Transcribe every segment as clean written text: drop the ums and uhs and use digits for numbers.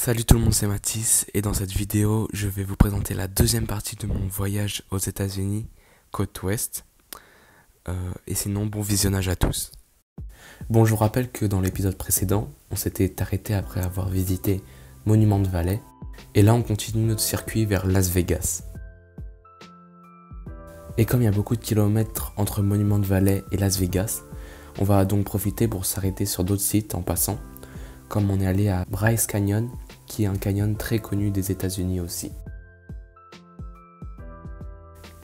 Salut tout le monde, c'est Mathis et dans cette vidéo, je vais vous présenter la deuxième partie de mon voyage aux États-Unis, côte ouest. Et sinon, bon visionnage à tous. Bon, je vous rappelle que dans l'épisode précédent, on s'était arrêté après avoir visité Monument Valley. Et là, on continue notre circuit vers Las Vegas. Et comme il y a beaucoup de kilomètres entre Monument Valley et Las Vegas, on va donc profiter pour s'arrêter sur d'autres sites en passant, comme on est allé à Bryce Canyon, qui est un canyon très connu des États-Unis aussi.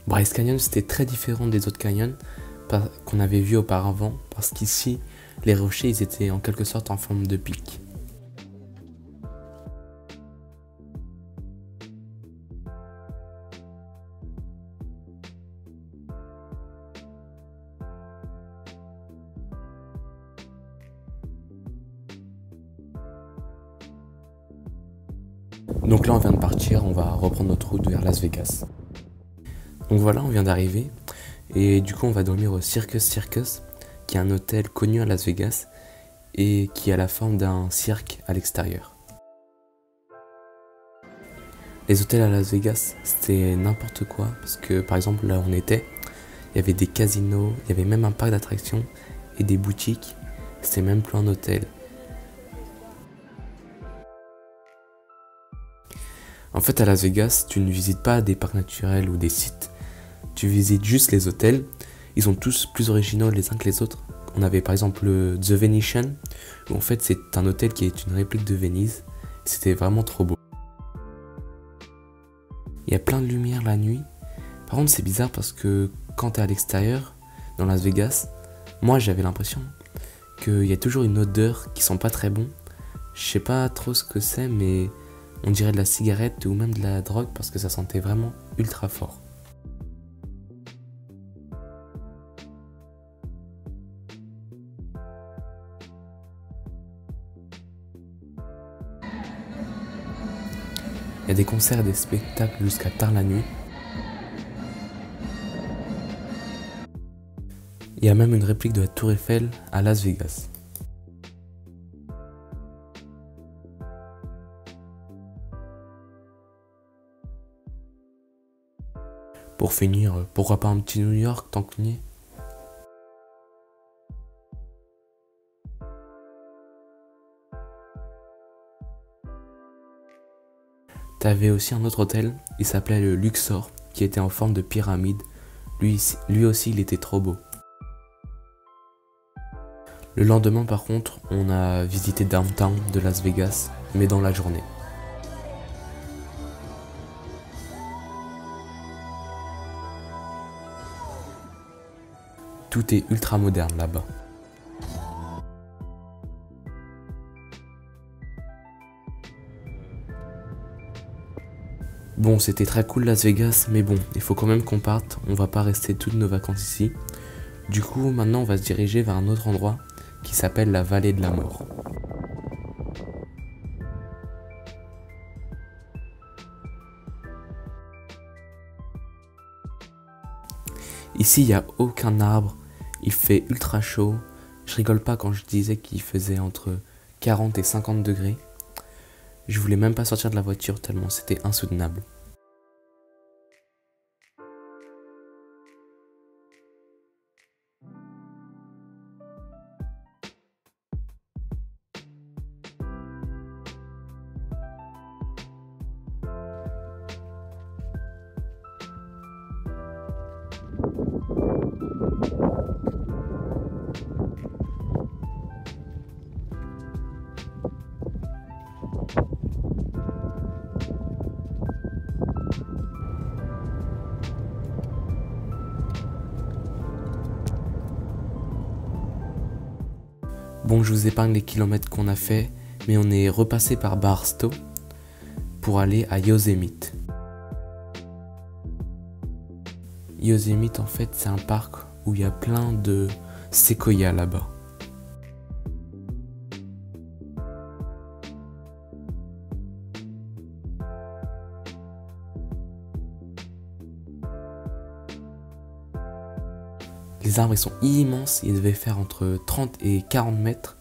Bryce Canyon, c'était très différent des autres canyons qu'on avait vus auparavant, parce qu'ici, les rochers ils étaient en quelque sorte en forme de pic. Donc là on vient de partir, on va reprendre notre route vers Las Vegas. Donc voilà, on vient d'arriver et du coup on va dormir au Circus Circus, qui est un hôtel connu à Las Vegas et qui a la forme d'un cirque à l'extérieur. Les hôtels à Las Vegas c'était n'importe quoi, parce que par exemple là où on était, il y avait des casinos, il y avait même un parc d'attractions et des boutiques, c'était même plus un hôtel. En fait, à Las Vegas, tu ne visites pas des parcs naturels ou des sites, tu visites juste les hôtels. Ils sont tous plus originaux les uns que les autres. On avait par exemple le The Venetian, où en fait c'est un hôtel qui est une réplique de Venise. C'était vraiment trop beau. Il y a plein de lumière la nuit. Par contre, c'est bizarre parce que quand tu es à l'extérieur, dans Las Vegas, moi j'avais l'impression qu'il y a toujours une odeur qui sent pas très bon. Je sais pas trop ce que c'est, mais on dirait de la cigarette ou même de la drogue parce que ça sentait vraiment ultra fort. Il y a des concerts et des spectacles jusqu'à tard la nuit. Il y a même une réplique de la Tour Eiffel à Las Vegas. Pour finir, pourquoi pas un petit New York tant qu'on y est? T'avais aussi un autre hôtel, il s'appelait le Luxor, qui était en forme de pyramide. Lui aussi, il était trop beau. Le lendemain, par contre, on a visité Downtown de Las Vegas, mais dans la journée. Tout est ultra moderne là-bas. Bon, c'était très cool Las Vegas, mais bon, il faut quand même qu'on parte, on va pas rester toutes nos vacances ici. Du coup, maintenant on va se diriger vers un autre endroit qui s'appelle la Vallée de la Mort. Ici, il n'y a aucun arbre, il fait ultra chaud. Je rigole pas quand je disais qu'il faisait entre 40 et 50 degrés. Je voulais même pas sortir de la voiture tellement c'était insoutenable. Bon, je vous épargne les kilomètres qu'on a fait, mais on est repassé par Barstow pour aller à Yosemite. Yosemite, en fait, c'est un parc où il y a plein de séquoias là-bas. Les arbres ils sont immenses, ils devaient faire entre 30 et 40 mètres.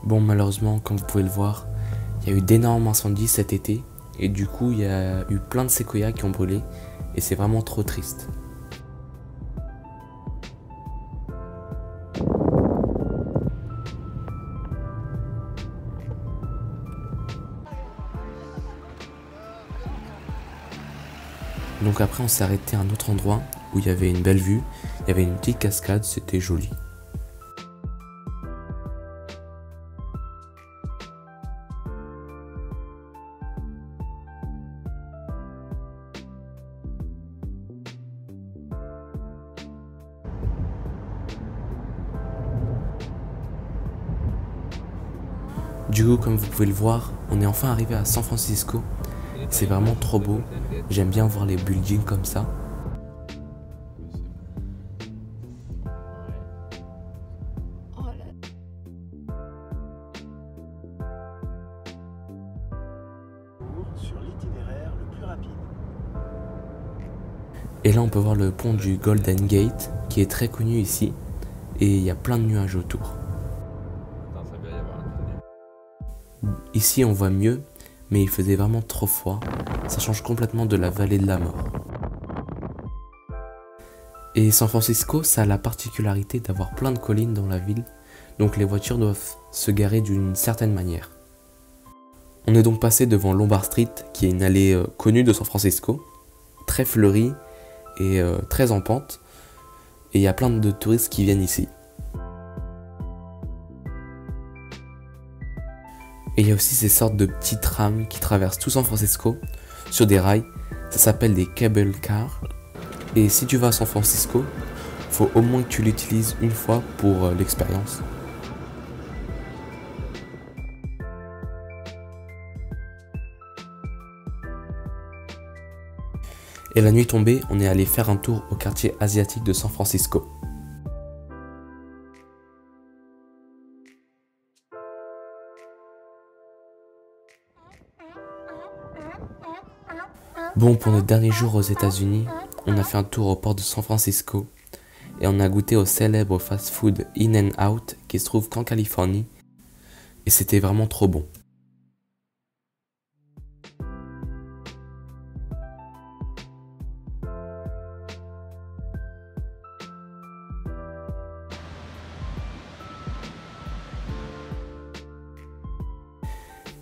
Bon, malheureusement, comme vous pouvez le voir, il y a eu d'énormes incendies cet été et du coup il y a eu plein de séquoias qui ont brûlé et c'est vraiment trop triste. Donc après on s'est arrêté à un autre endroit où il y avait une belle vue, il y avait une petite cascade, c'était joli. Du coup, comme vous pouvez le voir, on est enfin arrivé à San Francisco. C'est vraiment trop beau. J'aime bien voir les buildings comme ça. Sur l'itinéraire le plus rapide. Et là, on peut voir le pont du Golden Gate qui est très connu ici. Et il y a plein de nuages autour. Ici, on voit mieux, mais il faisait vraiment trop froid. Ça change complètement de la vallée de la mort. Et San Francisco, ça a la particularité d'avoir plein de collines dans la ville, donc les voitures doivent se garer d'une certaine manière. On est donc passé devant Lombard Street, qui est une allée connue de San Francisco, très fleurie et très en pente, et il y a plein de touristes qui viennent ici. Et il y a aussi ces sortes de petits trams qui traversent tout San Francisco sur des rails. Ça s'appelle des cable cars. Et si tu vas à San Francisco, faut au moins que tu l'utilises une fois pour l'expérience. Et la nuit tombée, on est allé faire un tour au quartier asiatique de San Francisco. Bon, pour notre dernier jour aux États-Unis, on a fait un tour au port de San Francisco et on a goûté au célèbre fast-food In-N-Out qui se trouve qu'en Californie et c'était vraiment trop bon.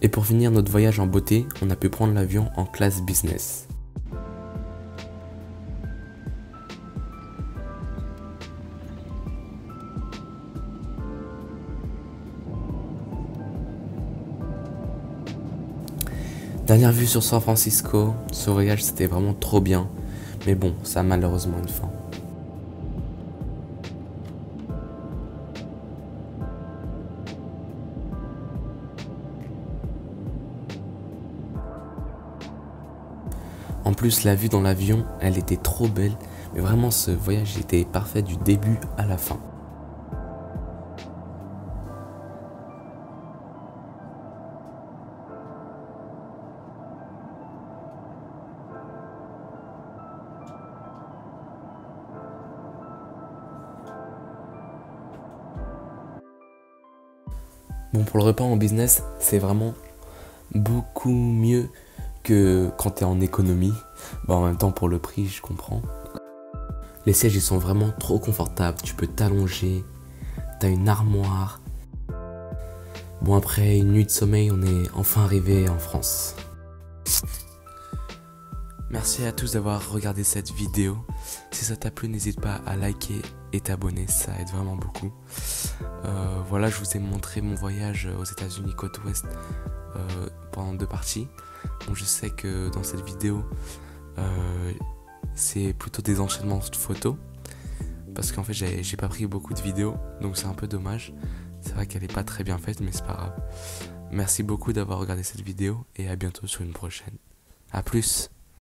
Et pour finir notre voyage en beauté, on a pu prendre l'avion en classe business. Dernière vue sur San Francisco, ce voyage c'était vraiment trop bien, mais bon, ça a malheureusement une fin. En plus, la vue dans l'avion, elle était trop belle, mais vraiment ce voyage était parfait du début à la fin. Bon, pour le repas en business, c'est vraiment beaucoup mieux que quand tu es en économie. Bon, en même temps, pour le prix, je comprends. Les sièges, ils sont vraiment trop confortables. Tu peux t'allonger, t'as une armoire. Bon, après une nuit de sommeil, on est enfin arrivé en France. Merci à tous d'avoir regardé cette vidéo. Si ça t'a plu, n'hésite pas à liker et t'abonner, ça aide vraiment beaucoup. Voilà, je vous ai montré mon voyage aux États-Unis côte ouest pendant 2 parties. Bon, je sais que dans cette vidéo, c'est plutôt des enchaînements de photos. Parce qu'en fait, j'ai pas pris beaucoup de vidéos, donc c'est un peu dommage. C'est vrai qu'elle est pas très bien faite, mais c'est pas grave. Merci beaucoup d'avoir regardé cette vidéo et à bientôt sur une prochaine. A plus!